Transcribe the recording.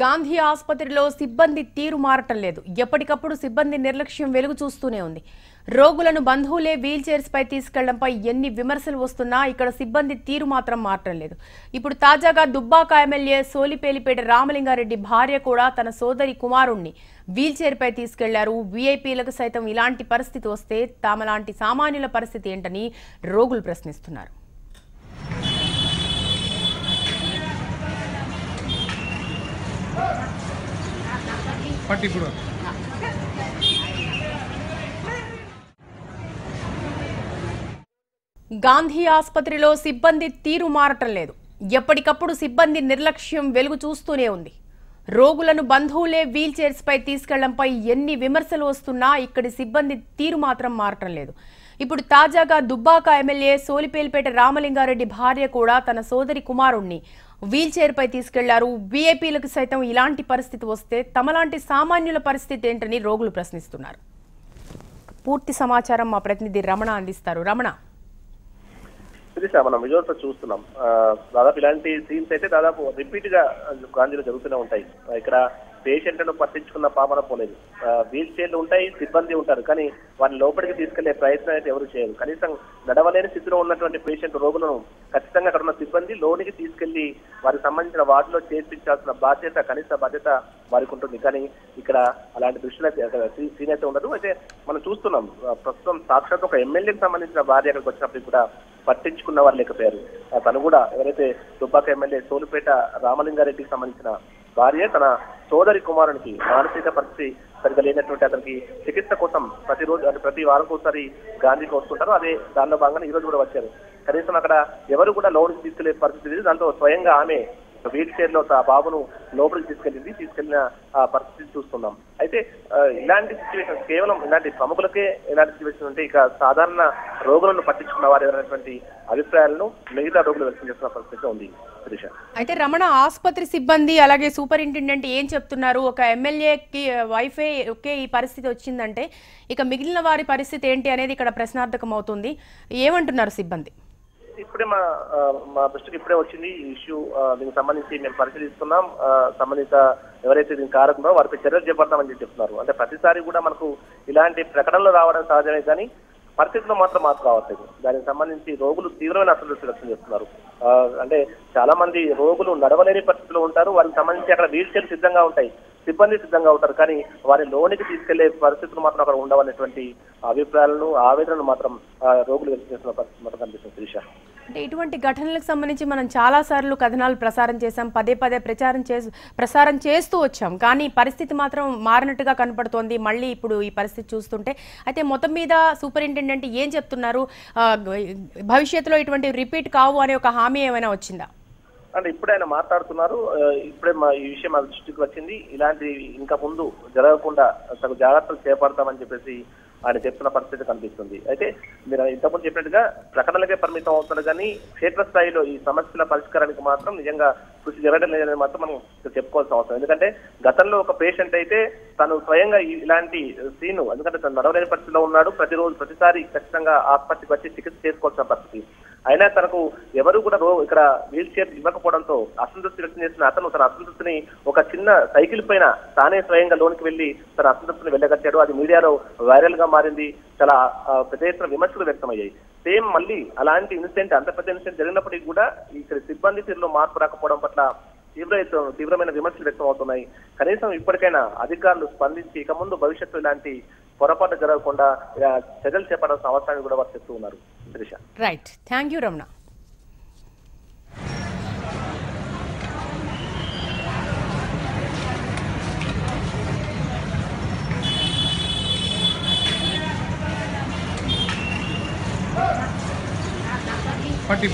గాంధీ ఆసుపత్రిలో సిబ్బంది తీరు మారటం లేదు. ఎప్పటికప్పుడు సిబ్బంది నిర్లక్ష్యం వెలుగు చూస్తూనే ఉంది. రోగులను బంధువులే వీల్ చైర్స్ పై తీసుకెళ్లడంపై ఎన్ని విమర్శలు వస్తున్నా ఇక్కడ సిబ్బంది తీరు మాత్రం మారటం లేదు. ఇప్పుడు తాజాగా దుబ్బాక ఎమ్మెల్యే సోలిపేలిపేట రామలింగారెడ్డి భార్య కూడా తన సోదరి కుమారుణ్ణి వీల్ చైర్ పై తీసుకెళ్లారు. వీఐపీలకు సైతం ఇలాంటి పరిస్థితి వస్తే తమలాంటి సామాన్యుల పరిస్థితి ఏంటని రోగులు ప్రశ్నిస్తున్నారు. గాంధీ ఆసుపత్రిలో సిబ్బంది తీరు మారటం లేదు. ఎప్పటికప్పుడు సిబ్బంది నిర్లక్ష్యం వెలుగు చూస్తూనే ఉంది. రోగులను బంధువులే వీల్ చైర్స్ పై తీసుకెళ్లడంపై ఎన్ని విమర్శలు వస్తున్నా ఇక్కడి సిబ్బంది తీరు మాత్రం మారటం లేదు. ఇప్పుడు తాజాగా దుబ్బాక ఎమ్మెల్యే సోలిపేలిపేట రామలింగారెడ్డి భార్య కూడా తన సోదరి కుమారుణ్ణి వీల్ చైర్ పై తీసుకెళ్లారు. వీఐపీలకు సైతం ఇలాంటి పరిస్థితి వస్తే తమలాంటి సామాన్యుల పరిస్థితి ఏంటని రోగులు ప్రశ్నిస్తున్నారు. పూర్తి సమాచారం మా ప్రతినిధి రమణ అందిస్తారు. రమణ, మనం విజువల్స్ చూస్తున్నాం. దాదాపు ఇలాంటి సీన్స్ అయితే దాదాపు రిపీట్ గా గాంధీలో జరుగుతూనే ఉంటాయి. ఇక్కడ పేషెంట్లను పట్టించుకున్న పాపన పోలేదు. వీల్ చైర్లు ఉంటాయి, సిబ్బంది ఉంటారు, కానీ వారిని లోపలికి తీసుకెళ్లే ప్రయత్నం అయితే ఎవరు చేయరు. కనీసం నడవలేని స్థితిలో ఉన్నటువంటి పేషెంట్ రోగులను ఖచ్చితంగా అక్కడ ఉన్న సిబ్బంది లోనికి తీసుకెళ్లి వారికి సంబంధించిన వార్డులో చేర్పించాల్సిన బాధ్యత, కనీస బాధ్యత వారికి ఉంటుంది. కానీ ఇక్కడ అలాంటి దృష్టిలో సీన్ అయితే ఉండదు. అయితే మనం చూస్తున్నాం, ప్రస్తుతం సాక్షాత్ ఒక ఎమ్మెల్యేకి సంబంధించిన భార్య అక్కడికి వచ్చినప్పుడు కూడా పట్టించుకున్న వారు లేకపోయారు. తను కూడా ఎవరైతే దుబ్బాక ఎమ్మెల్యే సోలిపేట రామలింగారెడ్డికి సంబంధించిన భార్య తన సోదరి కుమారునికి మానసిక పరిస్థితి సరిగా లేనటువంటి అతనికి చికిత్స కోసం ప్రతిరోజు అంటే ప్రతి వారం ఒకసారి గాంధీకి వస్తుంటారు. అదే దానిలో భాగంగా ఈ రోజు కూడా వచ్చారు. కనీసం అక్కడ ఎవరు కూడా లోనికి తీసుకెళ్లే పరిస్థితి. దాంతో స్వయంగా ఆమె వీల్ చైర్ లో బాబును లోపలికి తీసుకెళ్లిన పరిస్థితి చూస్తున్నాం. అయితే ఇలాంటి సిచ్యువేషన్ కేవలం ఇలాంటి ప్రముఖులకే ఇలాంటి సిచ్యువేషన్ ఉంటే ఇక సాధారణ రోగులను పట్టించుకున్న వారు ఎవరైనటువంటి అభిప్రాయాలను మిగతా రోగులు వ్యక్తం చేస్తున్న పరిస్థితి ఉంది. అయితే రమణ, ఆసుపత్రి సిబ్బంది అలాగే సూపరింటెండెంట్ ఏం చెప్తున్నారు? ఒక ఎమ్మెల్యేకి వైఫే ఒకే ఈ పరిస్థితి వచ్చిందంటే ఇక మిగిలిన వారి పరిస్థితి ఏంటి అనేది ఇక్కడ ప్రశ్నార్థకం అవుతుంది. ఏమంటున్నారు సిబ్బంది? ఇప్పుడే మా దృష్టికి ఇప్పుడే వచ్చింది ఈ ఇష్యూ. దీనికి సంబంధించి మేము పరిశీలిస్తున్నాం. సంబంధిత ఎవరైతే దీనికి కారకున్నారో వారిపై చర్యలు చేపడతామని చెప్తున్నారు. అంటే ప్రతిసారి కూడా మనకు ఇలాంటి ప్రకటనలు రావడం సహజమే, కానీ పరిస్థితుల్లో మాత్రం మార్పు రావట్లేదు. దానికి సంబంధించి రోగులు తీవ్రమైన అసంతృప్తి వ్యక్తం చేస్తున్నారు. అంటే చాలా మంది రోగులు నడవలేని పరిస్థితుల్లో ఉంటారు. వారికి సంబంధించి అక్కడ వీల్ చైర్ సిద్ధంగా ఉంటాయి, సిబ్బంది సిద్ధంగా ఉంటారు, కానీ వారి లోనికి తీసుకెళ్లే పరిస్థితులు మాత్రం అక్కడ ఉండవనేటువంటి అభిప్రాయాలను, ఆవేదనలు మాత్రం రోగులు వ్యక్తం చేస్తున్న పరిస్థితి మాత్రం కనిపిస్తుంది. త్రిష, అంటే ఇటువంటి ఘటనలకు సంబంధించి మనం చాలా సార్లు కథనాలు ప్రసారం చేశాం, పదే పదే ప్రసారం చేస్తూ వచ్చాం, కానీ పరిస్థితి మాత్రం మారినట్టుగా కనపడుతోంది. మళ్ళీ ఇప్పుడు ఈ పరిస్థితి చూస్తుంటే అయితే మొత్తం మీద సూపరింటెండెంట్ ఏం చెప్తున్నారు? భవిష్యత్తులో ఇటువంటి రిపీట్ కావు అనే ఒక హామీ ఏమైనా వచ్చిందా? అంటే ఇప్పుడే ఆయన మాట్లాడుతున్నారు. ఇప్పుడే ఈ విషయం మా దృష్టికి వచ్చింది. ఇలాంటి ఇంకా ముందు జరగకుండా తగు జాగ్రత్తలు చేపడతామని చెప్పేసి ఆయన చెప్తున్న పరిస్థితి కనిపిస్తుంది. అయితే మీరు ఇంతకుముందు చెప్పినట్టుగా ప్రకటనలకే పరిమితం అవుతున్నారు, కానీ క్షేత్రస్థాయిలో ఈ సమస్యల పరిష్కారానికి మాత్రం నిజంగా కృషి జరగడం లేదని మాత్రం మనం చెప్పుకోవాల్సిన అవసరం. ఎందుకంటే గతంలో ఒక పేషెంట్ అయితే తను స్వయంగా ఇలాంటి సీను, ఎందుకంటే తను నడవలేని పరిస్థితిలో ఉన్నాడు, ప్రతిసారి ఖచ్చితంగా ఆసుపత్రికి వచ్చి చికిత్స చేసుకోవాల్సిన పరిస్థితి. అయినా తనకు ఎవరు కూడా ఇక్కడ వీల్ చైర్ ఇవ్వకపోవడంతో అసంతృప్తి వ్యక్తం చేసిన అతను తన అసంతృప్తిని ఒక చిన్న సైకిల్ పైన తానే స్వయంగా లోనికి వెళ్లి తన అసంతృప్తిని వెళ్ళగట్టాడు. అది మీడియాలో వైరల్ గా మారింది. చాలా పెద్ద ఎత్తున విమర్శలు వ్యక్తమయ్యాయి. సేమ్ మళ్ళీ అలాంటి ఇన్సిడెంట్, అంత పెద్ద ఇన్సిడెంట్ జరిగినప్పటికీ కూడా ఇక్కడ సిబ్బంది తీరులో మార్పు రాకపోవడం పట్ల తీవ్రమైన విమర్శలు వ్యక్తం అవుతున్నాయి. కనీసం ఇప్పటికైనా అధికారులు స్పందించి ఇక ముందు భవిష్యత్తు ఇలాంటి పొరపాటు జరగకుండా చర్యలు చేపట్టాల్సిన అవసరాన్ని కూడా వారు చెప్తూ ఉన్నారు. Right, thank you Ramana. పట్టి